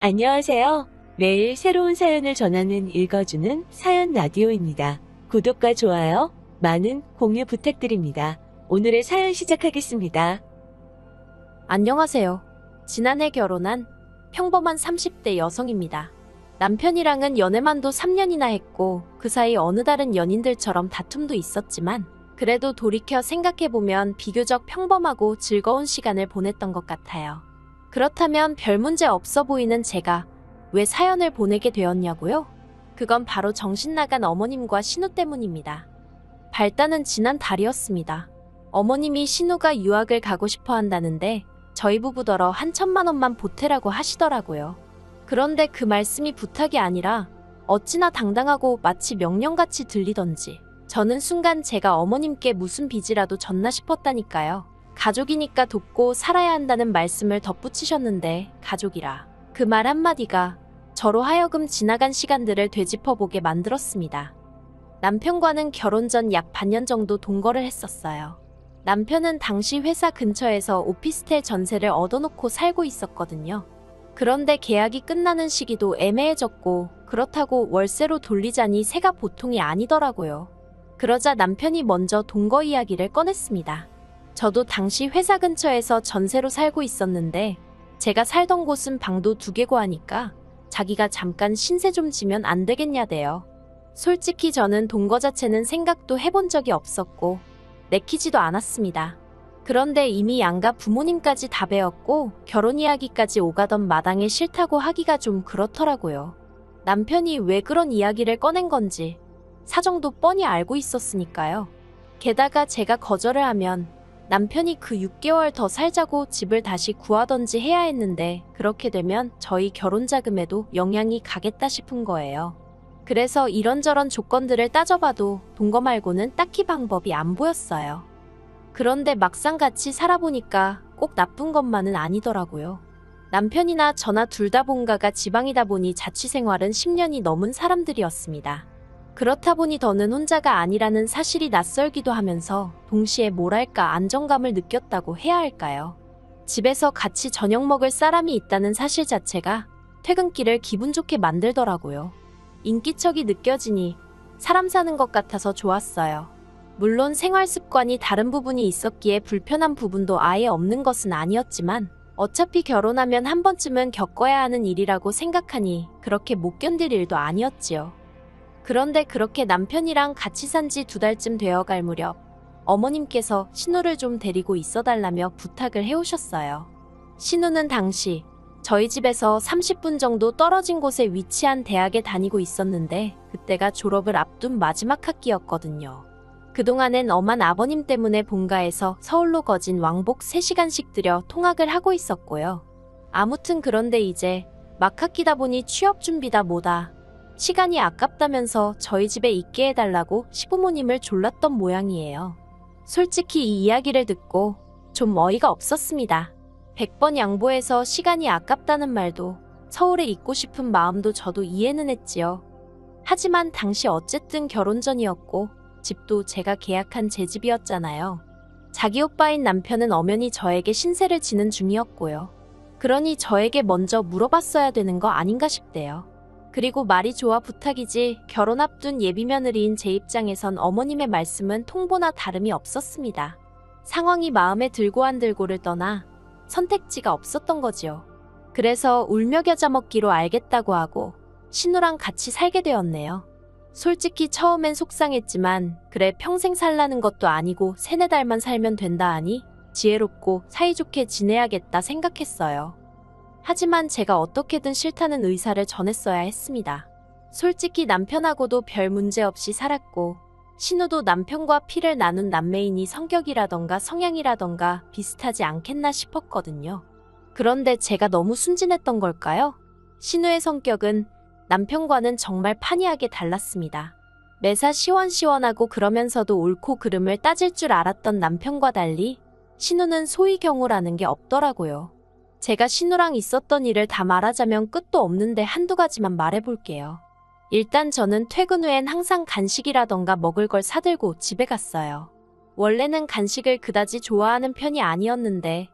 안녕하세요. 매일 새로운 사연을 전하는 읽어주는 사연 라디오입니다. 구독과 좋아요, 많은 공유 부탁드립니다. 오늘의 사연 시작하겠습니다. 안녕하세요. 지난해 결혼한 평범한 30대 여성입니다. 남편이랑은 연애만도 3년이나 했고 그 사이 어느 다른 연인들처럼 다툼도 있었지만 그래도 돌이켜 생각해보면 비교적 평범하고 즐거운 시간을 보냈던 것 같아요. 그렇다면 별 문제 없어 보이는 제가 왜 사연을 보내게 되었냐고요? 그건 바로 정신 나간 어머님과 신우 때문입니다. 발단은 지난 달이었습니다. 어머님이 신우가 유학을 가고 싶어 한다는데 저희 부부더러 한 1,000만 원만 보태라고 하시더라고요. 그런데 그 말씀이 부탁이 아니라 어찌나 당당하고 마치 명령같이 들리던지 저는 순간 제가 어머님께 무슨 빚이라도 졌나 싶었다니까요. 가족이니까 돕고 살아야 한다는 말씀을 덧붙이셨는데 가족이라 그 말 한마디가 저로 하여금 지나간 시간들을 되짚어보게 만들었습니다. 남편과는 결혼 전 약 반년 정도 동거를 했었어요. 남편은 당시 회사 근처에서 오피스텔 전세를 얻어놓고 살고 있었거든요. 그런데 계약이 끝나는 시기도 애매해졌고 그렇다고 월세로 돌리자니 새가 보통이 아니더라고요. 그러자 남편이 먼저 동거 이야기를 꺼냈습니다. 저도 당시 회사 근처에서 전세로 살고 있었는데 제가 살던 곳은 방도 2개고 하니까 자기가 잠깐 신세 좀 지면 안 되겠냐대요. 솔직히 저는 동거 자체는 생각도 해본 적이 없었고 내키지도 않았습니다. 그런데 이미 양가 부모님까지 다 배웠고 결혼 이야기까지 오가던 마당에 싫다고 하기가 좀 그렇더라고요. 남편이 왜 그런 이야기를 꺼낸 건지 사정도 뻔히 알고 있었으니까요. 게다가 제가 거절을 하면 남편이 그 6개월 더 살자고 집을 다시 구하던지 해야 했는데 그렇게 되면 저희 결혼 자금에도 영향이 가겠다 싶은 거예요. 그래서 이런저런 조건들을 따져봐도 동거 말고는 딱히 방법이 안 보였어요. 그런데 막상 같이 살아보니까 꼭 나쁜 것만은 아니더라고요. 남편이나 저나 둘 다 본가가 지방이다 보니 자취생활은 10년이 넘은 사람들이었습니다. 그렇다 보니 더는 혼자가 아니라는 사실이 낯설기도 하면서 동시에 뭐랄까 안정감을 느꼈다고 해야 할까요? 집에서 같이 저녁 먹을 사람이 있다는 사실 자체가 퇴근길을 기분 좋게 만들더라고요. 인기척이 느껴지니 사람 사는 것 같아서 좋았어요. 물론 생활 습관이 다른 부분이 있었기에 불편한 부분도 아예 없는 것은 아니었지만 어차피 결혼하면 한 번쯤은 겪어야 하는 일이라고 생각하니 그렇게 못 견딜 일도 아니었지요. 그런데 그렇게 남편이랑 같이 산 지 2달쯤 되어갈 무렵 어머님께서 신우를 좀 데리고 있어달라며 부탁을 해오셨어요. 신우는 당시 저희 집에서 30분 정도 떨어진 곳에 위치한 대학에 다니고 있었는데 그때가 졸업을 앞둔 마지막 학기였거든요. 그동안엔 엄한 아버님 때문에 본가에서 서울로 거진 왕복 3시간씩 들여 통학을 하고 있었고요. 아무튼 그런데 이제 막 학기다 보니 취업 준비다 뭐다 시간이 아깝다면서 저희 집에 있게 해달라고 시부모님을 졸랐던 모양이에요. 솔직히 이 이야기를 듣고 좀 어이가 없었습니다. 100번 양보해서 시간이 아깝다는 말도 서울에 있고 싶은 마음도 저도 이해는 했지요. 하지만 당시 어쨌든 결혼 전이었고 집도 제가 계약한 제 집이었잖아요. 자기 오빠인 남편은 엄연히 저에게 신세를 지는 중이었고요. 그러니 저에게 먼저 물어봤어야 되는 거 아닌가 싶대요. 그리고 말이 좋아 부탁이지 결혼 앞둔 예비며느리인 제 입장에선 어머님의 말씀은 통보나 다름이 없었습니다. 상황이 마음에 들고 안 들고를 떠나 선택지가 없었던 거지요. 그래서 울며 겨자 먹기로 알겠다고 하고 신우랑 같이 살게 되었네요. 솔직히 처음엔 속상했지만 그래 평생 살라는 것도 아니고 3-4달만 살면 된다 하니 지혜롭고 사이좋게 지내야겠다 생각했어요. 하지만 제가 어떻게든 싫다는 의사를 전했어야 했습니다. 솔직히 남편하고도 별 문제 없이 살았고 신우도 남편과 피를 나눈 남매이니 성격이라던가 성향이라던가 비슷하지 않겠나 싶었거든요. 그런데 제가 너무 순진했던 걸까요? 신우의 성격은 남편과는 정말 판이하게 달랐습니다. 매사 시원시원하고 그러면서도 옳고 그름을 따질 줄 알았던 남편과 달리 신우는 소위 경우라는 게 없더라고요. 제가 신우랑 있었던 일을 다 말하자면 끝도 없는데 한두 가지만 말해볼게요. 일단 저는 퇴근 후엔 항상 간식이라던가 먹을 걸 사들고 집에 갔어요. 원래는 간식을 그다지 좋아하는 편이 아니었는데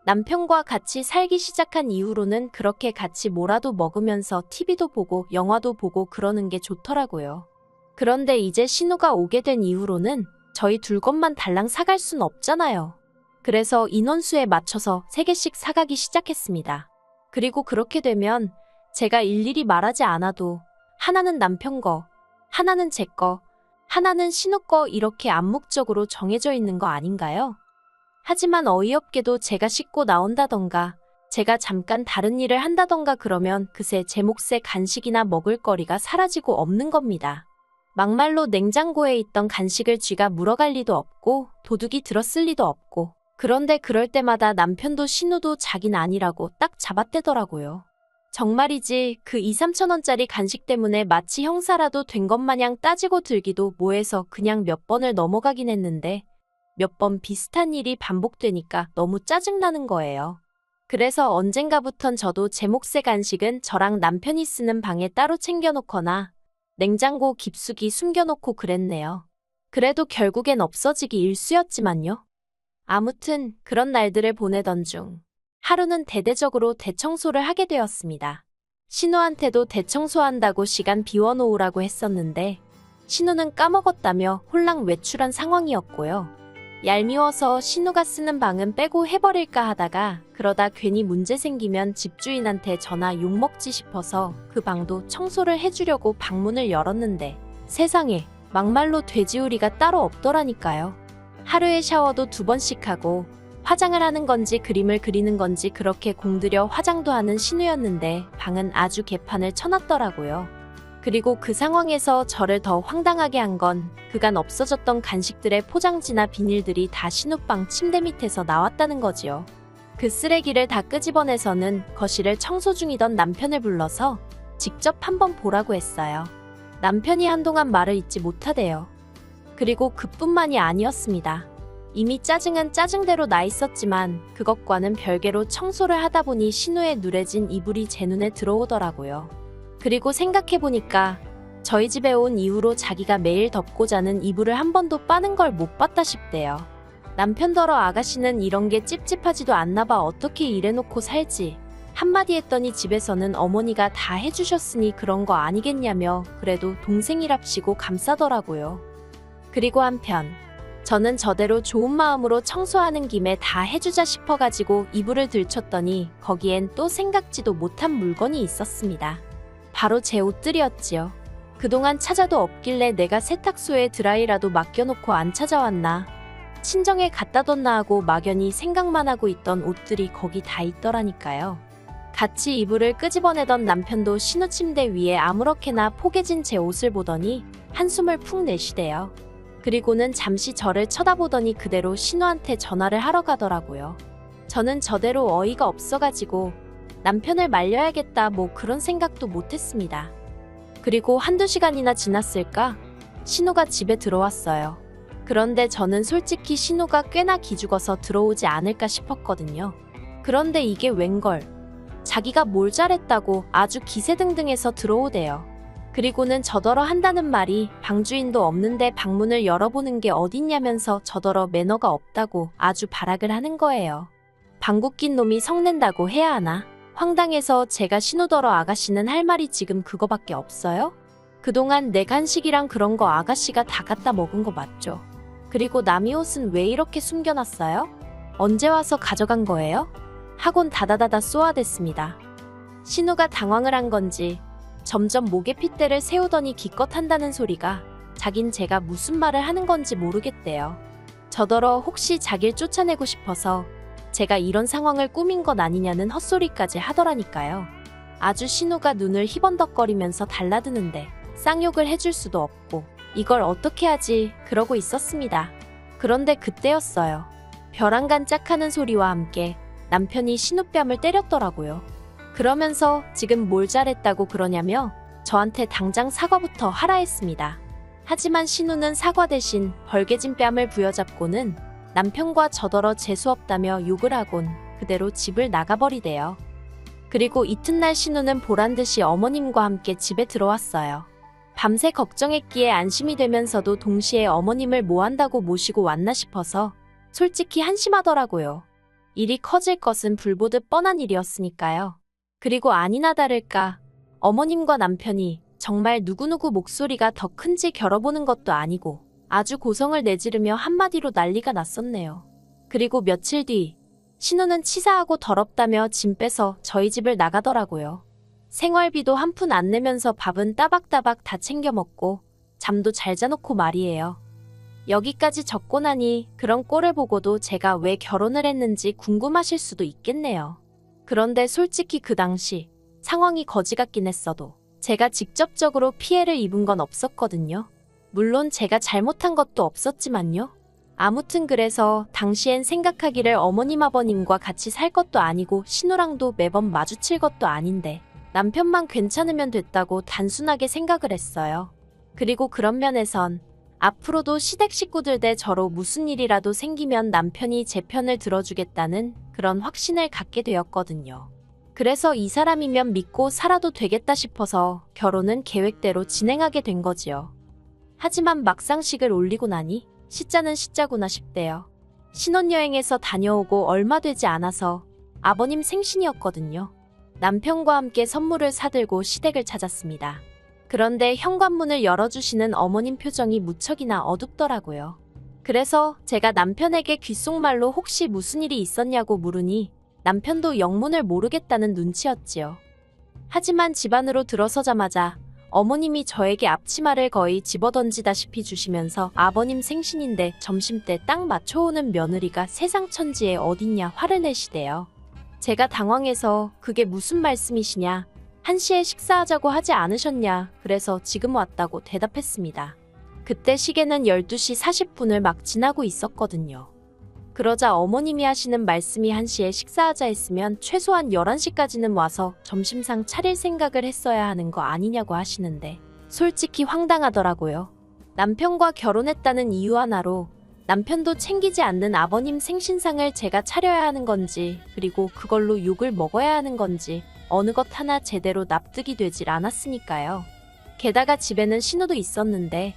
남편과 같이 살기 시작한 이후로는 그렇게 같이 뭐라도 먹으면서 TV도 보고 영화도 보고 그러는 게 좋더라고요. 그런데 이제 신우가 오게 된 이후로는 저희 둘 것만 달랑 사갈 순 없잖아요. 그래서 인원수에 맞춰서 3개씩 사가기 시작했습니다. 그리고 그렇게 되면 제가 일일이 말하지 않아도 하나는 남편 거, 하나는 제 거, 하나는 신우 거 이렇게 암묵적으로 정해져 있는 거 아닌가요? 하지만 어이없게도 제가 씻고 나온다던가 제가 잠깐 다른 일을 한다던가 그러면 그새 제 몫의 간식이나 먹을거리가 사라지고 없는 겁니다. 막말로 냉장고에 있던 간식을 쥐가 물어갈 리도 없고 도둑이 들었을 리도 없고 그런데 그럴 때마다 남편도 신우도 자긴 아니라고 딱 잡아떼더라고요. 정말이지 그 2~3천 원짜리 간식 때문에 마치 형사라도 된 것 마냥 따지고 들기도 뭐해서 그냥 몇 번을 넘어가긴 했는데 몇 번 비슷한 일이 반복되니까 너무 짜증나는 거예요. 그래서 언젠가부턴 저도 제 몫의 간식은 저랑 남편이 쓰는 방에 따로 챙겨놓거나 냉장고 깊숙이 숨겨놓고 그랬네요. 그래도 결국엔 없어지기 일쑤였지만요. 아무튼 그런 날들을 보내던 중 하루는 대대적으로 대청소를 하게 되었습니다. 신우한테도 대청소한다고 시간 비워놓으라고 했었는데 신우는 까먹었다며 홀랑 외출한 상황이었고요. 얄미워서 신우가 쓰는 방은 빼고 해버릴까 하다가 그러다 괜히 문제 생기면 집주인한테 전화 욕먹지 싶어서 그 방도 청소를 해주려고 방문을 열었는데 세상에 막말로 돼지우리가 따로 없더라니까요. 하루에 샤워도 2번씩 하고 화장을 하는 건지 그림을 그리는 건지 그렇게 공들여 화장도 하는 신우였는데 방은 아주 개판을 쳐놨더라고요. 그리고 그 상황에서 저를 더 황당하게 한 건 그간 없어졌던 간식들의 포장지나 비닐들이 다 신우방 침대 밑에서 나왔다는 거지요. 그 쓰레기를 다 끄집어내서는 거실을 청소 중이던 남편을 불러서 직접 한번 보라고 했어요. 남편이 한동안 말을 잇지 못하대요. 그리고 그뿐만이 아니었습니다. 이미 짜증은 짜증대로 나 있었지만 그것과는 별개로 청소를 하다 보니 신우의 누래진 이불이 제 눈에 들어오더라고요. 그리고 생각해보니까 저희 집에 온 이후로 자기가 매일 덮고 자는 이불을 한 번도 빠는 걸 못 봤다 싶대요. 남편더러 아가씨는 이런 게 찝찝하지도 않나봐 어떻게 이래놓고 살지. 한마디 했더니 집에서는 어머니가 다 해주셨으니 그런 거 아니겠냐며 그래도 동생이랍시고 감싸더라고요. 그리고 한편 저는 저대로 좋은 마음으로 청소하는 김에 다 해주자 싶어가지고 이불을 들쳤더니 거기엔 또 생각지도 못한 물건이 있었습니다. 바로 제 옷들이었지요. 그동안 찾아도 없길래 내가 세탁소에 드라이라도 맡겨놓고 안 찾아왔나. 친정에 갖다 뒀나 하고 막연히 생각만 하고 있던 옷들이 거기 다 있더라니까요. 같이 이불을 끄집어내던 남편도 신우 침대 위에 아무렇게나 포개진 제 옷을 보더니 한숨을 푹 내쉬대요. 그리고는 잠시 저를 쳐다보더니 그대로 신우한테 전화를 하러 가더라고요. 저는 저대로 어이가 없어가지고 남편을 말려야겠다 뭐 그런 생각도 못했습니다. 그리고 1~2시간이나 지났을까? 신우가 집에 들어왔어요. 그런데 저는 솔직히 신우가 꽤나 기죽어서 들어오지 않을까 싶었거든요. 그런데 이게 웬걸. 자기가 뭘 잘했다고 아주 기세등등해서 들어오대요. 그리고는 저더러 한다는 말이 방주인도 없는데 방문을 열어보는 게 어딨냐면서 저더러 매너가 없다고 아주 발악을 하는 거예요. 방구 낀 놈이 성낸다고 해야 하나? 황당해서 제가 신우더러 아가씨는 할 말이 지금 그거밖에 없어요? 그동안 내 간식이랑 그런 거 아가씨가 다 갖다 먹은 거 맞죠? 그리고 남이 옷은 왜 이렇게 숨겨놨어요? 언제 와서 가져간 거예요? 하곤 다다다다 쏘아댔습니다. 신우가 당황을 한 건지 점점 목에 핏대를 세우더니 기껏 한다는 소리가 자긴 제가 무슨 말을 하는 건지 모르겠대요. 저더러 혹시 자길 쫓아내고 싶어서 제가 이런 상황을 꾸민 것 아니냐는 헛소리까지 하더라니까요. 아주 신우가 눈을 희번덕거리면서 달라드는데 쌍욕을 해줄 수도 없고 이걸 어떻게 하지 그러고 있었습니다. 그런데 그때였어요. 벼랑간 짝하는 소리와 함께 남편이 신우 뺨을 때렸더라고요. 그러면서 지금 뭘 잘했다고 그러냐며 저한테 당장 사과부터 하라 했습니다. 하지만 신우는 사과 대신 벌개진 뺨을 부여잡고는 남편과 저더러 재수없다며 욕을 하곤 그대로 집을 나가버리대요. 그리고 이튿날 신우는 보란듯이 어머님과 함께 집에 들어왔어요. 밤새 걱정했기에 안심이 되면서도 동시에 어머님을 뭐 한다고 모시고 왔나 싶어서 솔직히 한심하더라고요. 일이 커질 것은 불보듯 뻔한 일이었으니까요. 그리고 아니나 다를까 어머님과 남편이 정말 누구누구 목소리가 더 큰지 겨뤄보는 것도 아니고 아주 고성을 내지르며 한마디로 난리가 났었네요. 그리고 며칠 뒤 신우는 치사하고 더럽다며 짐 빼서 저희 집을 나가더라고요. 생활비도 한 푼 안 내면서 밥은 따박따박 다 챙겨 먹고 잠도 잘 자놓고 말이에요. 여기까지 적고 나니 그런 꼴을 보고도 제가 왜 결혼을 했는지 궁금하실 수도 있겠네요. 그런데 솔직히 그 당시 상황이 거지 같긴 했어도 제가 직접적으로 피해를 입은 건 없었거든요. 물론 제가 잘못한 것도 없었지만요. 아무튼 그래서 당시엔 생각하기를 어머님 아버님과 같이 살 것도 아니고 신우랑도 매번 마주칠 것도 아닌데 남편만 괜찮으면 됐다고 단순하게 생각을 했어요. 그리고 그런 면에선 앞으로도 시댁 식구들 대 저로 무슨 일이라도 생기면 남편이 제 편을 들어주겠다는 그런 확신을 갖게 되었거든요. 그래서 이 사람이면 믿고 살아도 되겠다 싶어서 결혼은 계획대로 진행하게 된 거지요. 하지만 막상식을 올리고 나니 시자는 시자구나 싶대요. 신혼여행에서 다녀오고 얼마 되지 않아서 아버님 생신이었거든요. 남편과 함께 선물을 사들고 시댁을 찾았습니다. 그런데 현관문을 열어주시는 어머님 표정이 무척이나 어둡더라고요. 그래서 제가 남편에게 귓속말로 혹시 무슨 일이 있었냐고 물으니 남편도 영문을 모르겠다는 눈치였지요. 하지만 집 안으로 들어서자마자 어머님이 저에게 앞치마를 거의 집어던지다시피 주시면서 아버님 생신인데 점심때 딱 맞춰오는 며느리가 세상 천지에 어딨냐 화를 내시대요. 제가 당황해서 그게 무슨 말씀이시냐, 1시에 식사하자고 하지 않으셨냐, 그래서 지금 왔다고 대답했습니다. 그때 시계는 12시 40분을 막 지나고 있었거든요. 그러자 어머님이 하시는 말씀이 1시에 식사하자 했으면 최소한 11시까지는 와서 점심상 차릴 생각을 했어야 하는 거 아니냐고 하시는데 솔직히 황당하더라고요. 남편과 결혼했다는 이유 하나로 남편도 챙기지 않는 아버님 생신상을 제가 차려야 하는 건지 그리고 그걸로 욕을 먹어야 하는 건지 어느 것 하나 제대로 납득이 되질 않았으니까요. 게다가 집에는 신우도 있었는데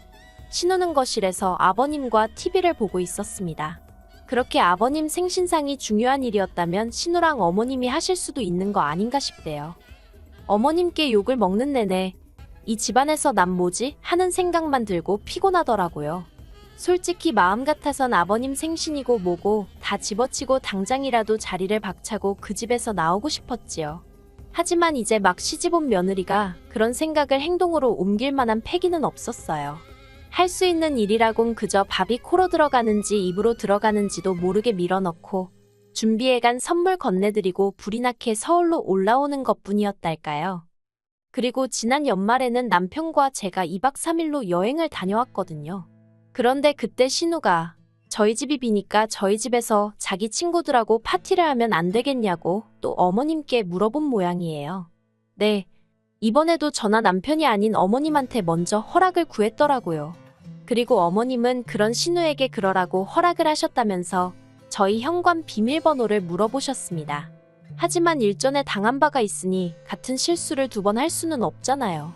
신우는 거실에서 아버님과 TV를 보고 있었습니다. 그렇게 아버님 생신상이 중요한 일이었다면 신우랑 어머님이 하실 수도 있는 거 아닌가 싶대요. 어머님께 욕을 먹는 내내 이 집안에서 난 뭐지? 하는 생각만 들고 피곤하더라고요. 솔직히 마음 같아선 아버님 생신이고 뭐고 다 집어치고 당장이라도 자리를 박차고 그 집에서 나오고 싶었지요. 하지만 이제 막 시집온 며느리가 그런 생각을 행동으로 옮길 만한 패기는 없었어요. 할 수 있는 일이라곤 그저 밥이 코로 들어가는지 입으로 들어가는지도 모르게 밀어넣고 준비해간 선물 건네드리고 불이 나게 서울로 올라오는 것뿐이었달까요. 그리고 지난 연말에는 남편과 제가 2박 3일로 여행을 다녀왔거든요. 그런데 그때 신우가 저희 집이 비니까 저희 집에서 자기 친구들하고 파티를 하면 안 되겠냐고 또 어머님께 물어본 모양이에요. 네, 이번에도 저나 남편이 아닌 어머님한테 먼저 허락을 구했더라고요. 그리고 어머님은 그런 신우에게 그러라고 허락을 하셨다면서 저희 현관 비밀번호를 물어보셨습니다. 하지만 일전에 당한 바가 있으니 같은 실수를 2번 할 수는 없잖아요.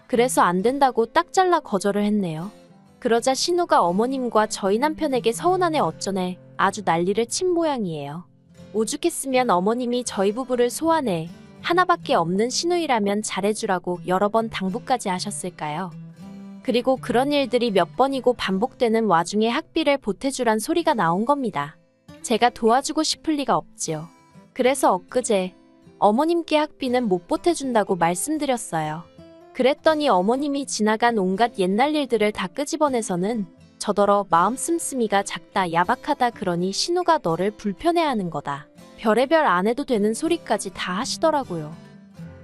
그래서 안 된다고 딱 잘라 거절을 했네요. 그러자 신우가 어머님과 저희 남편에게 서운하네 어쩌네 아주 난리를 친 모양이에요. 오죽했으면 어머님이 저희 부부를 소환해 하나밖에 없는 신우이라면 잘해주라고 여러 번 당부까지 하셨을까요? 그리고 그런 일들이 몇 번이고 반복되는 와중에 학비를 보태주란 소리가 나온 겁니다. 제가 도와주고 싶을 리가 없지요. 그래서 엊그제 어머님께 학비는 못 보태준다고 말씀드렸어요. 그랬더니 어머님이 지나간 온갖 옛날 일들을 다 끄집어내서는 저더러 마음 씀씀이가 작다 야박하다 그러니 신우가 너를 불편해하는 거다. 별의별 안 해도 되는 소리까지 다 하시더라고요.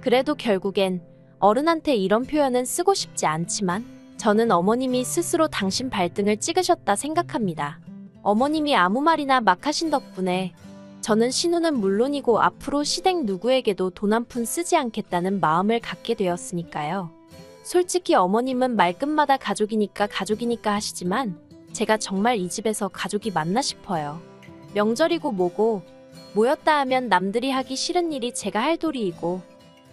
그래도 결국엔 어른한테 이런 표현은 쓰고 싶지 않지만 저는 어머님이 스스로 당신 발등을 찍으셨다 생각합니다. 어머님이 아무 말이나 막 하신 덕분에 저는 신우는 물론이고 앞으로 시댁 누구에게도 돈 한 푼 쓰지 않겠다는 마음을 갖게 되었으니까요. 솔직히 어머님은 말끝마다 가족이니까 하시지만 제가 정말 이 집에서 가족이 맞나 싶어요. 명절이고 뭐고 모였다 하면 남들이 하기 싫은 일이 제가 할 도리이고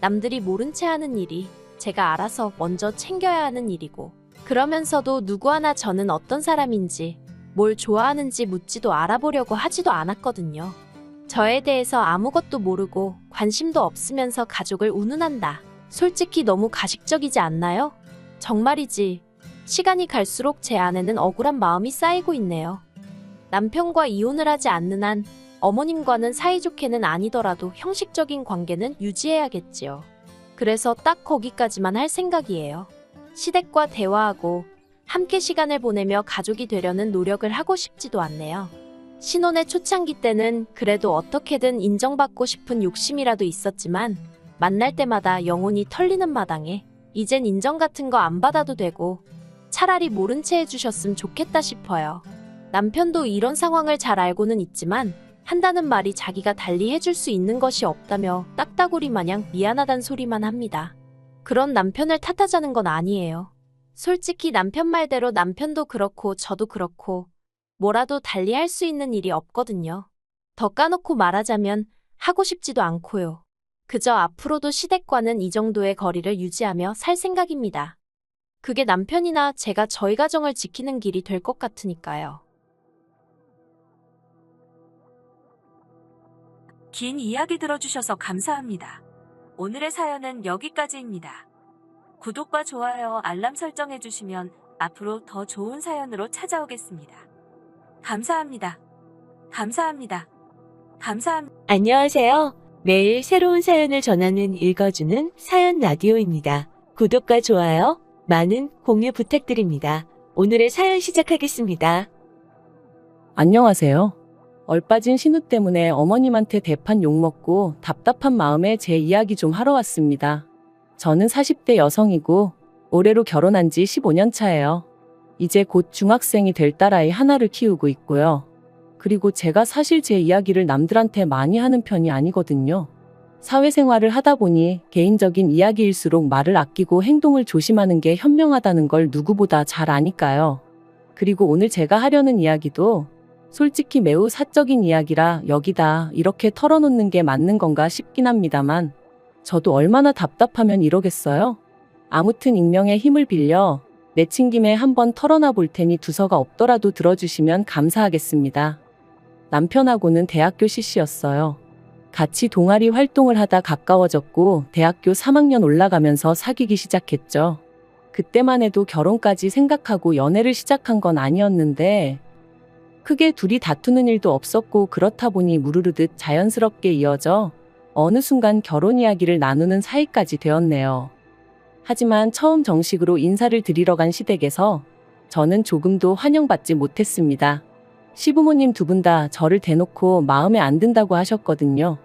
남들이 모른 채 하는 일이 제가 알아서 먼저 챙겨야 하는 일이고 그러면서도 누구 하나 저는 어떤 사람인지 뭘 좋아하는지 묻지도 알아보려고 하지도 않았거든요. 저에 대해서 아무것도 모르고 관심도 없으면서 가족을 운운한다. 솔직히 너무 가식적이지 않나요? 정말이지. 시간이 갈수록 제 안에는 억울한 마음이 쌓이고 있네요. 남편과 이혼을 하지 않는 한 어머님과는 사이좋게는 아니더라도 형식적인 관계는 유지해야겠지요. 그래서 딱 거기까지만 할 생각이에요. 시댁과 대화하고 함께 시간을 보내며 가족이 되려는 노력을 하고 싶지도 않네요. 신혼의 초창기 때는 그래도 어떻게든 인정받고 싶은 욕심이라도 있었지만 만날 때마다 영혼이 털리는 마당에 이젠 인정 같은 거 안 받아도 되고 차라리 모른 채 해주셨으면 좋겠다 싶어요. 남편도 이런 상황을 잘 알고는 있지만 한다는 말이 자기가 달리 해줄 수 있는 것이 없다며 딱따구리 마냥 미안하단 소리만 합니다. 그런 남편을 탓하자는 건 아니에요. 솔직히 남편 말대로 남편도 그렇고 저도 그렇고 뭐라도 달리 할 수 있는 일이 없거든요. 더 까놓고 말하자면 하고 싶지도 않고요. 그저 앞으로도 시댁과는 이 정도의 거리를 유지하며 살 생각입니다. 그게 남편이나 제가 저희 가정을 지키는 길이 될 것 같으니까요. 긴 이야기 들어주셔서 감사합니다. 오늘의 사연은 여기까지입니다. 구독과 좋아요, 알람 설정해주시면 앞으로 더 좋은 사연으로 찾아오겠습니다. 감사합니다. 감사합니다. 감사합니다. 안녕하세요. 매일 새로운 사연을 전하는 읽어주는 사연 라디오입니다. 구독과 좋아요, 많은 공유 부탁드립니다. 오늘의 사연 시작하겠습니다. 안녕하세요. 얼빠진 신우 때문에 어머님한테 대판 욕먹고 답답한 마음에 제 이야기 좀 하러 왔습니다. 저는 40대 여성이고 올해로 결혼한 지 15년 차예요. 이제 곧 중학생이 될 딸아이 하나를 키우고 있고요. 그리고 제가 사실 제 이야기를 남들한테 많이 하는 편이 아니거든요. 사회생활을 하다 보니 개인적인 이야기일수록 말을 아끼고 행동을 조심하는 게 현명하다는 걸 누구보다 잘 아니까요. 그리고 오늘 제가 하려는 이야기도 솔직히 매우 사적인 이야기라 여기다 이렇게 털어놓는 게 맞는 건가 싶긴 합니다만 저도 얼마나 답답하면 이러겠어요? 아무튼 익명의 힘을 빌려 내친 김에 한번 털어놔 볼 테니 두서가 없더라도 들어주시면 감사하겠습니다. 남편하고는 대학교 CC였어요. 같이 동아리 활동을 하다 가까워졌고 대학교 3학년 올라가면서 사귀기 시작했죠. 그때만 해도 결혼까지 생각하고 연애를 시작한 건 아니었는데 크게 둘이 다투는 일도 없었고 그렇다 보니 무르르듯 자연스럽게 이어져 어느 순간 결혼 이야기를 나누는 사이까지 되었네요. 하지만 처음 정식으로 인사를 드리러 간 시댁에서 저는 조금도 환영받지 못했습니다. 시부모님 두 분 다 저를 대놓고 마음에 안 든다고 하셨거든요.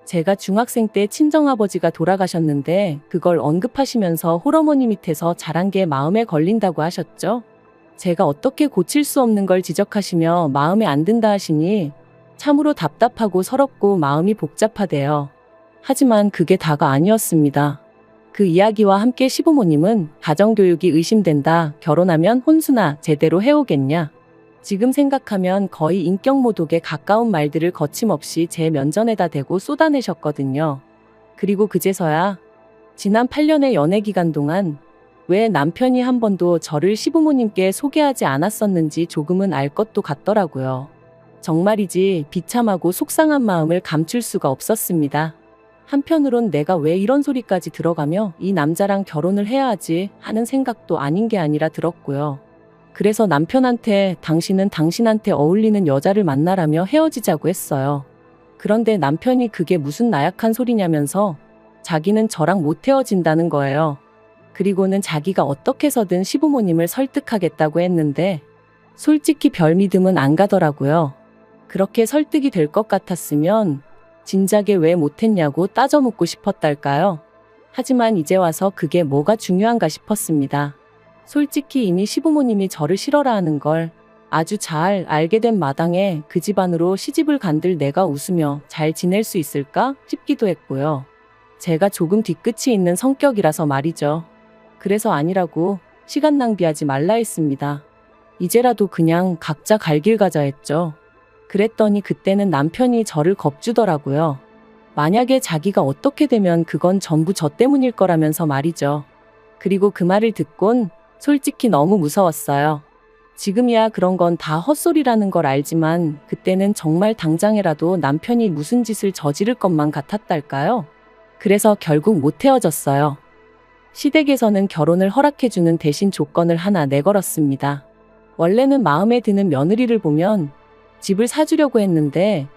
제가 중학생 때 친정아버지가 돌아가셨는데 그걸 언급하시면서 홀어머니 밑에서 자란 게 마음에 걸린다고 하셨죠. 제가 어떻게 고칠 수 없는 걸 지적하시며 마음에 안 든다 하시니 참으로 답답하고 서럽고 마음이 복잡하대요. 하지만 그게 다가 아니었습니다. 그 이야기와 함께 시부모님은 가정교육이 의심된다. 결혼하면 혼수나 제대로 해오겠냐. 지금 생각하면 거의 인격모독에 가까운 말들을 거침없이 제 면전에다 대고 쏟아내셨거든요. 그리고 그제서야 지난 8년의 연애 기간 동안 왜 남편이 한 번도 저를 시부모님께 소개하지 않았었는지 조금은 알 것도 같더라고요. 정말이지 비참하고 속상한 마음을 감출 수가 없었습니다. 한편으론 내가 왜 이런 소리까지 들어가며 이 남자랑 결혼을 해야 하지 하는 생각도 아닌 게 아니라 들었고요. 그래서 남편한테 당신은 당신한테 어울리는 여자를 만나라며 헤어지자고 했어요. 그런데 남편이 그게 무슨 나약한 소리냐면서 자기는 저랑 못 헤어진다는 거예요. 그리고는 자기가 어떻게 해서든 시부모님을 설득하겠다고 했는데 솔직히 별 믿음은 안 가더라고요. 그렇게 설득이 될 것 같았으면 진작에 왜 못했냐고 따져 묻고 싶었달까요? 하지만 이제 와서 그게 뭐가 중요한가 싶었습니다. 솔직히 이미 시부모님이 저를 싫어라 하는 걸 아주 잘 알게 된 마당에 그 집안으로 시집을 간들 내가 웃으며 잘 지낼 수 있을까 싶기도 했고요. 제가 조금 뒤끝이 있는 성격이라서 말이죠. 그래서 아니라고 시간 낭비하지 말라 했습니다. 이제라도 그냥 각자 갈 길 가자 했죠. 그랬더니 그때는 남편이 저를 겁주더라고요. 만약에 자기가 어떻게 되면 그건 전부 저 때문일 거라면서 말이죠. 그리고 그 말을 듣곤 솔직히 너무 무서웠어요. 지금이야 그런 건 다 헛소리라는 걸 알지만 그때는 정말 당장이라도 남편이 무슨 짓을 저지를 것만 같았달까요? 그래서 결국 못 헤어졌어요. 시댁에서는 결혼을 허락해주는 대신 조건을 하나 내걸었습니다. 원래는 마음에 드는 며느리를 보면 집을 사주려고 했는데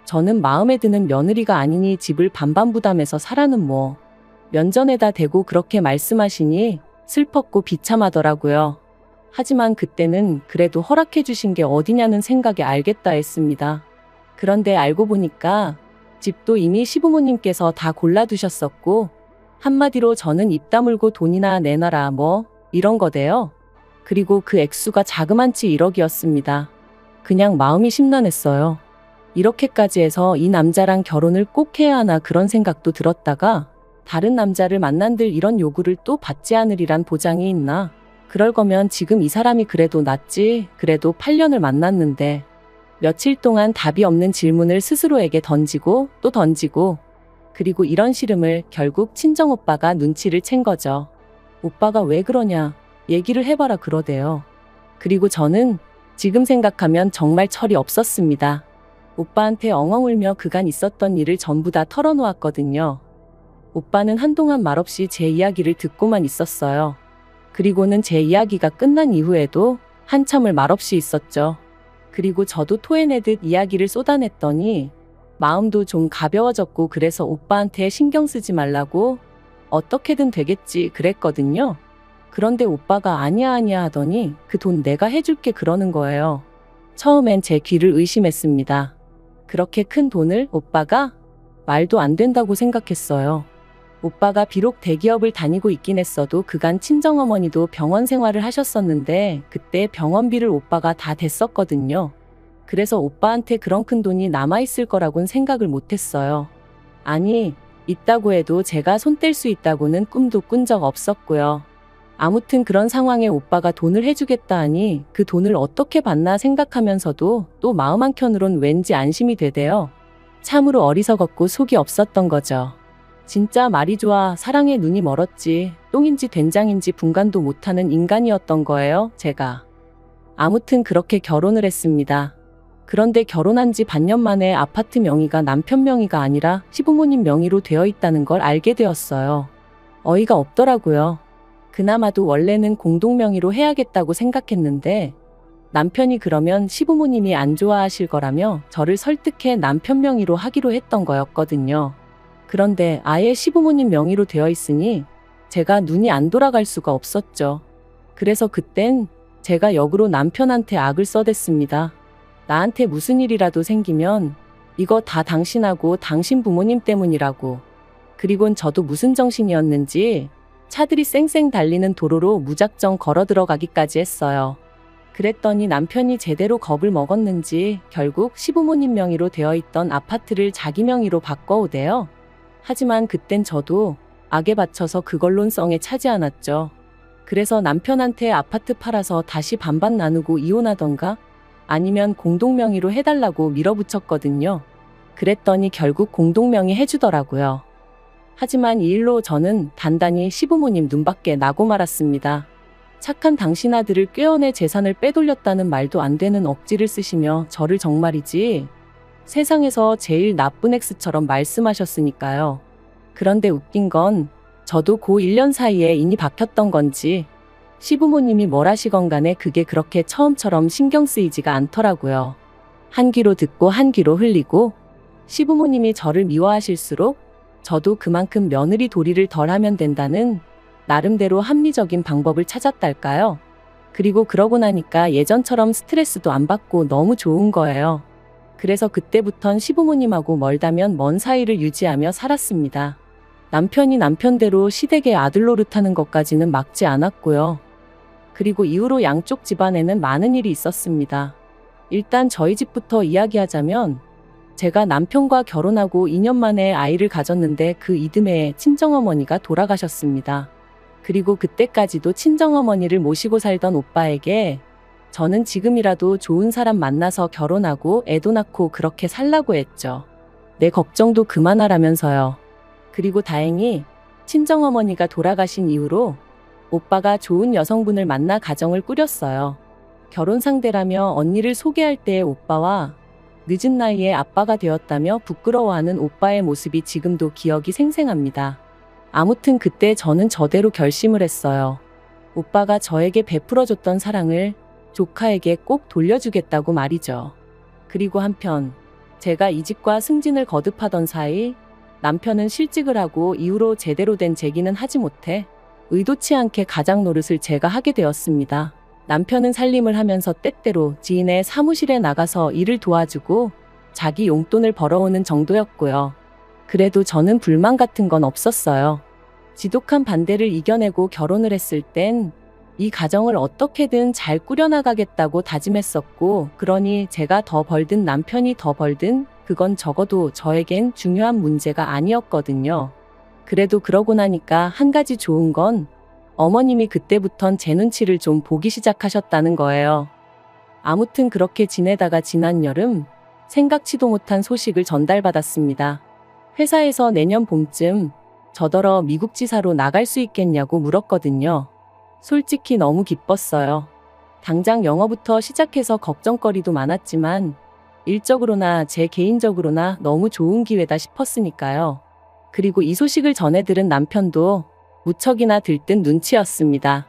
저는 마음에 드는 며느리가 아니니 집을 반반 부담해서 사라는 뭐 면전에다 대고 그렇게 말씀하시니 슬펐고 비참하더라고요. 하지만 그때는 그래도 허락해 주신 게 어디냐는 생각에 알겠다 했습니다. 그런데 알고 보니까 집도 이미 시부모님께서 다 골라두셨었고 한마디로 저는 입 다물고 돈이나 내놔라 뭐 이런 거대요. 그리고 그 액수가 자그만치 1억이었습니다. 그냥 마음이 심란했어요. 이렇게까지 해서 이 남자랑 결혼을 꼭 해야 하나 그런 생각도 들었다가 다른 남자를 만난들 이런 요구를 또 받지 않으리란 보장이 있나? 그럴 거면 지금 이 사람이 그래도 낫지. 그래도 8년을 만났는데 며칠 동안 답이 없는 질문을 스스로에게 던지고 또 던지고 그리고 이런 시름을 결국 친정오빠가 눈치를 챈 거죠. 오빠가 왜 그러냐 얘기를 해봐라 그러대요. 그리고 저는 지금 생각하면 정말 철이 없었습니다. 오빠한테 엉엉 울며 그간 있었던 일을 전부 다 털어놓았거든요. 오빠는 한동안 말없이 제 이야기를 듣고만 있었어요. 그리고는 제 이야기가 끝난 이후에도 한참을 말없이 있었죠. 그리고 저도 토해내듯 이야기를 쏟아냈더니 마음도 좀 가벼워졌고 그래서 오빠한테 신경 쓰지 말라고 어떻게든 되겠지 그랬거든요. 그런데 오빠가 아니야 하더니 그 돈 내가 해줄게 그러는 거예요. 처음엔 제 귀를 의심했습니다. 그렇게 큰 돈을 오빠가 말도 안 된다고 생각했어요. 오빠가 비록 대기업을 다니고 있긴 했어도 그간 친정어머니도 병원 생활을 하셨었는데 그때 병원비를 오빠가 다 댔었거든요. 그래서 오빠한테 그런 큰 돈이 남아있을 거라고는 생각을 못했어요. 아니, 있다고 해도 제가 손 뗄 수 있다고는 꿈도 꾼 적 없었고요. 아무튼 그런 상황에 오빠가 돈을 해주겠다 하니 그 돈을 어떻게 받나 생각하면서도 또 마음 한켠으론 왠지 안심이 되대요. 참으로 어리석었고 속이 없었던 거죠. 진짜 말이 좋아 사랑에 눈이 멀었지 똥인지 된장인지 분간도 못하는 인간이었던 거예요, 제가. 아무튼 그렇게 결혼을 했습니다. 그런데 결혼한 지 반년 만에 아파트 명의가 남편 명의가 아니라 시부모님 명의로 되어 있다는 걸 알게 되었어요. 어이가 없더라고요. 그나마도 원래는 공동 명의로 해야겠다고 생각했는데 남편이 그러면 시부모님이 안 좋아하실 거라며 저를 설득해 남편 명의로 하기로 했던 거였거든요. 그런데 아예 시부모님 명의로 되어 있으니 제가 눈이 안 돌아갈 수가 없었죠. 그래서 그땐 제가 역으로 남편한테 악을 써댔습니다. 나한테 무슨 일이라도 생기면 이거 다 당신하고 당신 부모님 때문이라고. 그리곤 저도 무슨 정신이었는지 차들이 쌩쌩 달리는 도로로 무작정 걸어 들어가기까지 했어요. 그랬더니 남편이 제대로 겁을 먹었는지 결국 시부모님 명의로 되어 있던 아파트를 자기 명의로 바꿔오대요. 하지만 그땐 저도 악에 받쳐서 그걸론 썽에 차지 않았죠. 그래서 남편한테 아파트 팔아서 다시 반반 나누고 이혼하던가 아니면 공동명의로 해달라고 밀어붙였거든요. 그랬더니 결국 공동명의 해주더라고요. 하지만 이 일로 저는 단단히 시부모님 눈밖에 나고 말았습니다. 착한 당신 아들을 꿰어내 재산을 빼돌렸다는 말도 안 되는 억지를 쓰시며 저를 정말이지 세상에서 제일 나쁜 X처럼 말씀하셨으니까요. 그런데 웃긴 건 저도 고 1년 사이에 인이 박혔던 건지 시부모님이 뭘 하시건 간에 그게 그렇게 처음처럼 신경 쓰이지가 않더라고요. 한 귀로 듣고 한 귀로 흘리고 시부모님이 저를 미워하실수록 저도 그만큼 며느리 도리를 덜 하면 된다는 나름대로 합리적인 방법을 찾았달까요? 그리고 그러고 나니까 예전처럼 스트레스도 안 받고 너무 좋은 거예요. 그래서 그때부턴 시부모님하고 멀다면 먼 사이를 유지하며 살았습니다. 남편이 남편대로 시댁의 아들 노릇하는 것까지는 막지 않았고요. 그리고 이후로 양쪽 집안에는 많은 일이 있었습니다. 일단 저희 집부터 이야기하자면 제가 남편과 결혼하고 2년 만에 아이를 가졌는데 그 이듬해에 친정어머니가 돌아가셨습니다. 그리고 그때까지도 친정어머니를 모시고 살던 오빠에게 저는 지금이라도 좋은 사람 만나서 결혼하고 애도 낳고 그렇게 살라고 했죠. 내 걱정도 그만하라면서요. 그리고 다행히 친정어머니가 돌아가신 이후로 오빠가 좋은 여성분을 만나 가정을 꾸렸어요. 결혼 상대라며 언니를 소개할 때의 오빠와 늦은 나이에 아빠가 되었다며 부끄러워하는 오빠의 모습이 지금도 기억이 생생합니다. 아무튼 그때 저는 저대로 결심을 했어요. 오빠가 저에게 베풀어줬던 사랑을 조카에게 꼭 돌려주겠다고 말이죠. 그리고 한편 제가 이직과 승진을 거듭하던 사이 남편은 실직을 하고 이후로 제대로 된 재기는 하지 못해 의도치 않게 가장 노릇을 제가 하게 되었습니다. 남편은 살림을 하면서 때때로 지인의 사무실에 나가서 일을 도와주고 자기 용돈을 벌어오는 정도였고요. 그래도 저는 불만 같은 건 없었어요. 지독한 반대를 이겨내고 결혼을 했을 땐 이 가정을 어떻게든 잘 꾸려나가겠다고 다짐했었고, 그러니 제가 더 벌든 남편이 더 벌든 그건 적어도 저에겐 중요한 문제가 아니었거든요. 그래도 그러고 나니까 한 가지 좋은 건 어머님이 그때부턴 제 눈치를 좀 보기 시작하셨다는 거예요. 아무튼 그렇게 지내다가 지난 여름 생각지도 못한 소식을 전달받았습니다. 회사에서 내년 봄쯤 저더러 미국 지사로 나갈 수 있겠냐고 물었거든요. 솔직히 너무 기뻤어요. 당장 영어부터 시작해서 걱정거리도 많았지만 일적으로나 제 개인적으로나 너무 좋은 기회다 싶었으니까요. 그리고 이 소식을 전해 들은 남편도 무척이나 들뜬 눈치였습니다.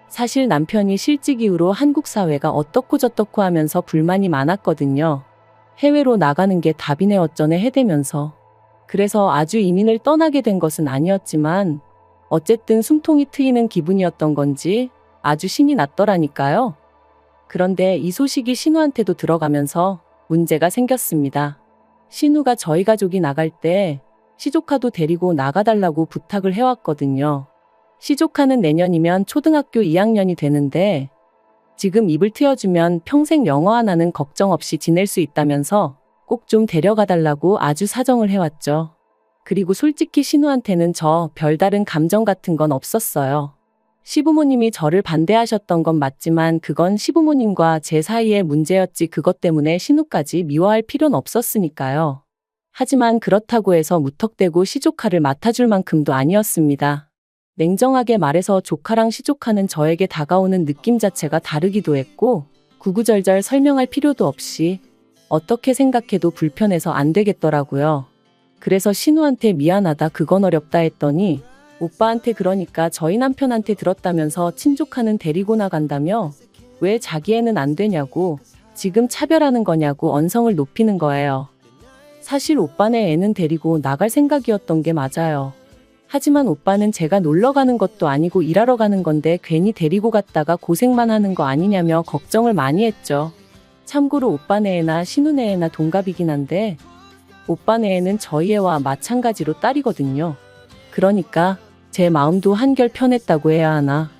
사실 남편이 실직 이후로 한국 사회가 어떻고 저떻고 하면서 불만이 많았거든요. 해외로 나가는 게 답이네 어쩌네 해대면서. 그래서 아주 이민을 떠나게 된 것은 아니었지만 어쨌든 숨통이 트이는 기분이었던 건지 아주 신이 났더라니까요. 그런데 이 소식이 신우한테도 들어가면서 문제가 생겼습니다. 신우가 저희 가족이 나갈 때 시조카도 데리고 나가달라고 부탁을 해왔거든요. 시조카는 내년이면 초등학교 2학년이 되는데 지금 입을 트여주면 평생 영어 하나는 걱정 없이 지낼 수 있다면서 꼭 좀 데려가달라고 아주 사정을 해왔죠. 그리고 솔직히 신우한테는 저 별다른 감정 같은 건 없었어요. 시부모님이 저를 반대하셨던 건 맞지만 그건 시부모님과 제 사이의 문제였지 그것 때문에 신우까지 미워할 필요는 없었으니까요. 하지만 그렇다고 해서 무턱대고 시조카를 맡아줄 만큼도 아니었습니다. 냉정하게 말해서 조카랑 시조카는 저에게 다가오는 느낌 자체가 다르기도 했고 구구절절 설명할 필요도 없이 어떻게 생각해도 불편해서 안 되겠더라고요. 그래서 신우한테 미안하다 그건 어렵다 했더니 오빠한테 그러니까 저희 남편한테 들었다면서 친조카는 데리고 나간다며 왜 자기 애는 안 되냐고 지금 차별하는 거냐고 언성을 높이는 거예요. 사실 오빠네 애는 데리고 나갈 생각이었던 게 맞아요. 하지만 오빠는 제가 놀러 가는 것도 아니고 일하러 가는 건데 괜히 데리고 갔다가 고생만 하는 거 아니냐며 걱정을 많이 했죠. 참고로 오빠네 애나 신우네 애나 동갑이긴 한데 오빠네 애는 저희 애와 마찬가지로 딸이거든요. 그러니까 제 마음도 한결 편했다고 해야 하나.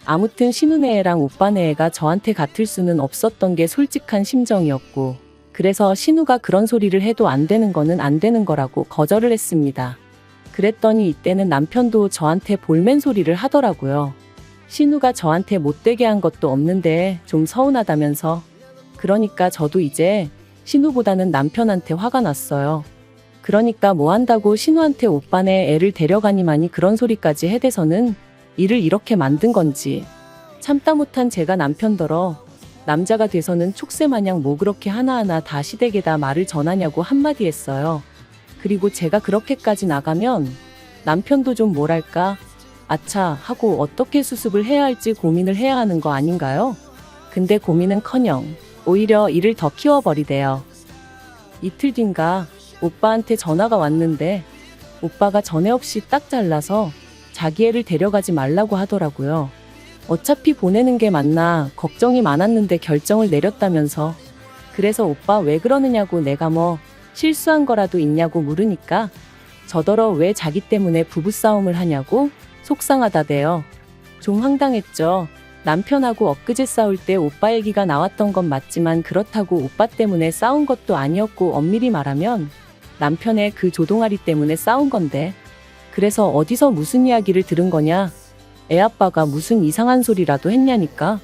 아무튼 신우네 애랑 오빠네 애가 저한테 같을 수는 없었던 게 솔직한 심정이었고 그래서 신우가 그런 소리를 해도 안 되는 거는 안 되는 거라고 거절을 했습니다. 그랬더니 이때는 남편도 저한테 볼멘 소리를 하더라고요. 신우가 저한테 못되게 한 것도 없는데 좀 서운하다면서. 그러니까 저도 이제 신우보다는 남편한테 화가 났어요. 그러니까 뭐 한다고 신우한테 오빠네 애를 데려가니만이 그런 소리까지 해대서는 일을 이렇게 만든 건지. 참다 못한 제가 남편더러 남자가 돼서는 촉새마냥 뭐 그렇게 하나하나 다 시댁에다 말을 전하냐고 한마디 했어요. 그리고 제가 그렇게까지 나가면 남편도 좀 뭐랄까 아차 하고 어떻게 수습을 해야 할지 고민을 해야 하는 거 아닌가요? 근데 고민은커녕 오히려 일을 더 키워버리대요. 이틀 뒤인가 오빠한테 전화가 왔는데 오빠가 전에 없이 딱 잘라서 자기 애를 데려가지 말라고 하더라고요. 어차피 보내는 게 맞나 걱정이 많았는데 결정을 내렸다면서. 그래서 오빠 왜 그러느냐고 내가 뭐 실수한 거라도 있냐고 물으니까 저더러 왜 자기 때문에 부부싸움을 하냐고 속상하다대요. 좀 황당했죠. 남편하고 엊그제 싸울 때 오빠 얘기가 나왔던 건 맞지만 그렇다고 오빠 때문에 싸운 것도 아니었고 엄밀히 말하면 남편의 그 조동아리 때문에 싸운 건데. 그래서 어디서 무슨 이야기를 들은 거냐. 애아빠가 무슨 이상한 소리라도 했냐니까.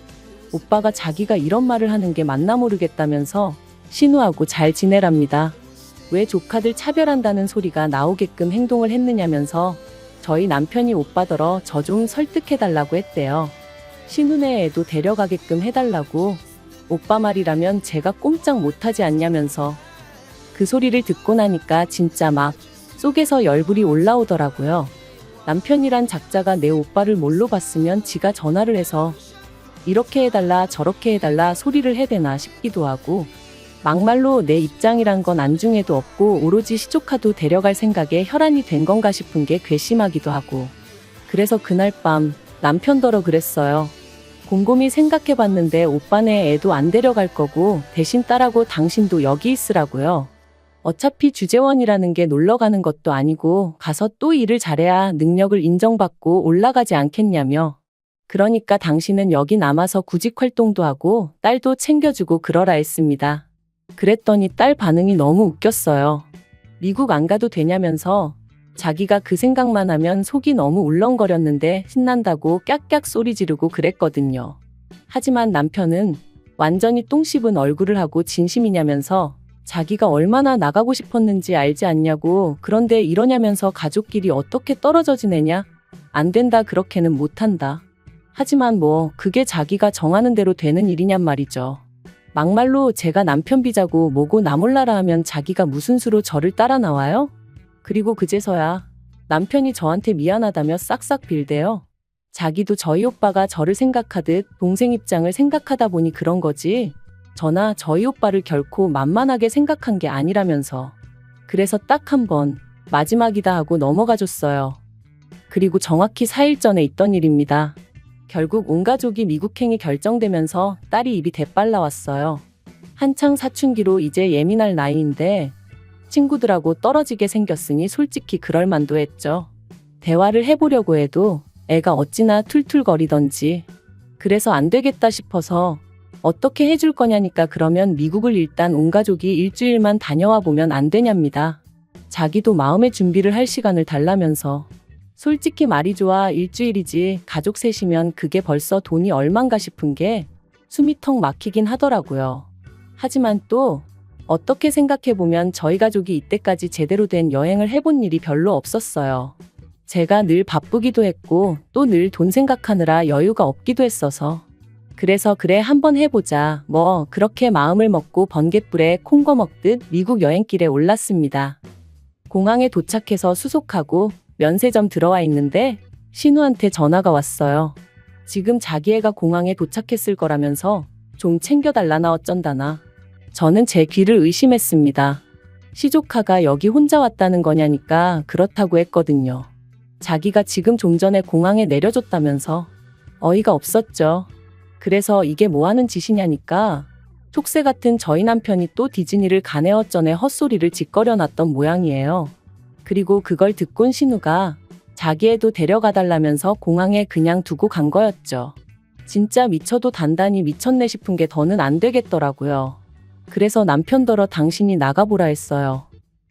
오빠가 자기가 이런 말을 하는 게 맞나 모르겠다면서 신우하고 잘 지내랍니다. 왜 조카들 차별한다는 소리가 나오게끔 행동을 했느냐면서 저희 남편이 오빠더러 저 좀 설득해달라고 했대요. 신우네 애도 데려가게끔 해달라고. 오빠 말이라면 제가 꼼짝 못하지 않냐면서. 그 소리를 듣고 나니까 진짜 막 속에서 열불이 올라오더라고요. 남편이란 작자가 내 오빠를 뭘로 봤으면 지가 전화를 해서 이렇게 해달라 저렇게 해달라 소리를 해대나 싶기도 하고, 막말로 내 입장이란 건 안중에도 없고 오로지 시조카도 데려갈 생각에 혈안이 된 건가 싶은 게 괘씸하기도 하고. 그래서 그날 밤 남편더러 그랬어요. 곰곰이 생각해봤는데 오빠네 애도 안 데려갈 거고 대신 딸하고 당신도 여기 있으라고요. 어차피 주재원이라는 게 놀러가는 것도 아니고 가서 또 일을 잘해야 능력을 인정받고 올라가지 않겠냐며. 그러니까 당신은 여기 남아서 구직 활동도 하고 딸도 챙겨주고 그러라 했습니다. 그랬더니 딸 반응이 너무 웃겼어요. 미국 안 가도 되냐면서 자기가 그 생각만 하면 속이 너무 울렁거렸는데 신난다고 깍깍 소리 지르고 그랬거든요. 하지만 남편은 완전히 똥 씹은 얼굴을 하고 진심이냐면서 자기가 얼마나 나가고 싶었는지 알지 않냐고, 그런데 이러냐면서 가족끼리 어떻게 떨어져 지내냐? 안 된다, 그렇게는 못한다. 하지만 뭐 그게 자기가 정하는 대로 되는 일이냔 말이죠. 막말로 제가 남편 비자고 뭐고 나 몰라라 하면 자기가 무슨 수로 저를 따라 나와요? 그리고 그제서야 남편이 저한테 미안하다며 싹싹 빌대요. 자기도 저희 오빠가 저를 생각하듯 동생 입장을 생각하다 보니 그런 거지, 저나 저희 오빠를 결코 만만하게 생각한 게 아니라면서. 그래서 딱 한 번 마지막이다 하고 넘어가줬어요. 그리고 정확히 4일 전에 있던 일입니다. 결국 온 가족이 미국행이 결정되면서 딸이 입이 대빨 나왔어요. 한창 사춘기로 이제 예민할 나이인데 친구들하고 떨어지게 생겼으니 솔직히 그럴 만도 했죠. 대화를 해보려고 해도 애가 어찌나 툴툴거리던지. 그래서 안 되겠다 싶어서 어떻게 해줄 거냐니까 그러면 미국을 일단 온 가족이 일주일만 다녀와 보면 안 되냐입니다. 자기도 마음의 준비를 할 시간을 달라면서. 솔직히 말이 좋아 일주일이지 가족 셋이면 그게 벌써 돈이 얼만가 싶은 게 숨이 턱 막히긴 하더라고요. 하지만 또 어떻게 생각해보면 저희 가족이 이때까지 제대로 된 여행을 해본 일이 별로 없었어요. 제가 늘 바쁘기도 했고 또 늘 돈 생각하느라 여유가 없기도 했어서. 그래서 그래 한번 해보자 뭐 그렇게 마음을 먹고 번갯불에 콩거 먹듯 미국 여행길에 올랐습니다. 공항에 도착해서 수속하고 면세점 들어와 있는데 신우한테 전화가 왔어요. 지금 자기 애가 공항에 도착했을 거라면서 좀 챙겨달라나 어쩐다나. 저는 제 귀를 의심했습니다. 시조카가 여기 혼자 왔다는 거냐니까 그렇다고 했거든요. 자기가 지금 좀 전에 공항에 내려줬다면서. 어이가 없었죠. 그래서 이게 뭐 하는 짓이냐니까 촉새 같은 저희 남편이 또 디즈니를 가네 어쩌네 헛소리를 짓거려 놨던 모양이에요. 그리고 그걸 듣곤 신우가 자기 애도 데려가달라면서 공항에 그냥 두고 간 거였죠. 진짜 미쳐도 단단히 미쳤네 싶은 게 더는 안 되겠더라고요. 그래서 남편더러 당신이 나가보라 했어요.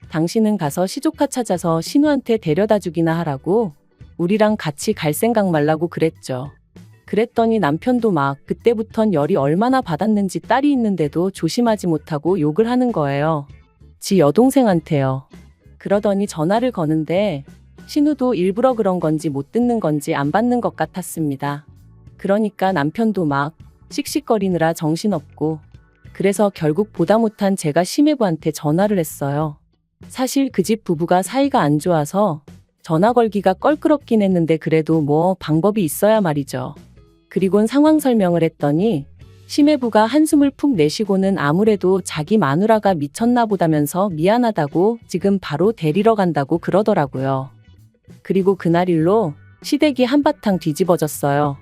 당신은 가서 시조카 찾아서 신우한테 데려다 주기나 하라고, 우리랑 같이 갈 생각 말라고 그랬죠. 그랬더니 남편도 막 그때부턴 열이 얼마나 받았는지 딸이 있는데도 조심하지 못하고 욕을 하는 거예요. 지 여동생한테요. 그러더니 전화를 거는데 신우도 일부러 그런 건지 못 듣는 건지 안 받는 것 같았습니다. 그러니까 남편도 막 씩씩거리느라 정신없고. 그래서 결국 보다 못한 제가 심해부한테 전화를 했어요. 사실 그 집 부부가 사이가 안 좋아서 전화 걸기가 껄끄럽긴 했는데 그래도 뭐 방법이 있어야 말이죠. 그리곤 상황 설명을 했더니 심해부가 한숨을 푹 내쉬고는 아무래도 자기 마누라가 미쳤나 보다면서 미안하다고 지금 바로 데리러 간다고 그러더라고요. 그리고 그날 일로 시댁이 한바탕 뒤집어졌어요.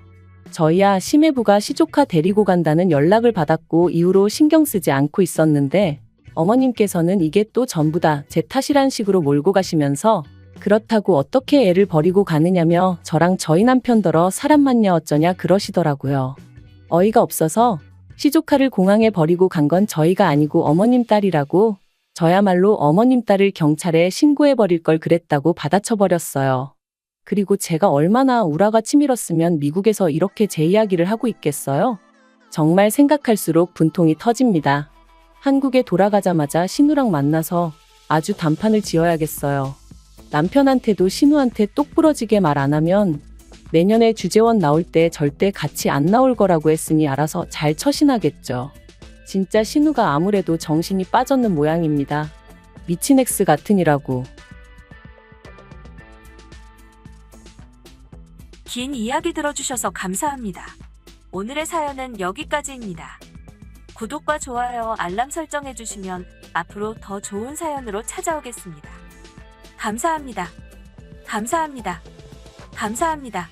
저희야 심해부가 시조카 데리고 간다는 연락을 받았고 이후로 신경 쓰지 않고 있었는데 어머님께서는 이게 또 전부 다 제 탓이란 식으로 몰고 가시면서 그렇다고 어떻게 애를 버리고 가느냐며 저랑 저희 남편더러 사람 맞냐 어쩌냐 그러시더라고요. 어이가 없어서 시조카를 공항에 버리고 간 건 저희가 아니고 어머님 딸이라고, 저야말로 어머님 딸을 경찰에 신고해버릴 걸 그랬다고 받아쳐버렸어요. 그리고 제가 얼마나 우라가 치밀었으면 미국에서 이렇게 제 이야기를 하고 있겠어요? 정말 생각할수록 분통이 터집니다. 한국에 돌아가자마자 신우랑 만나서 아주 단판을 지어야겠어요. 남편한테도 신우한테 똑부러지게 말 안 하면 내년에 주재원 나올 때 절대 같이 안 나올 거라고 했으니 알아서 잘 처신하겠죠. 진짜 신우가 아무래도 정신이 빠졌는 모양입니다. 미친 엑스 같으니라고. 긴 이야기 들어주셔서 감사합니다. 오늘의 사연은 여기까지입니다. 구독과 좋아요, 알람 설정해주시면 앞으로 더 좋은 사연으로 찾아오겠습니다. 감사합니다. 감사합니다. 감사합니다.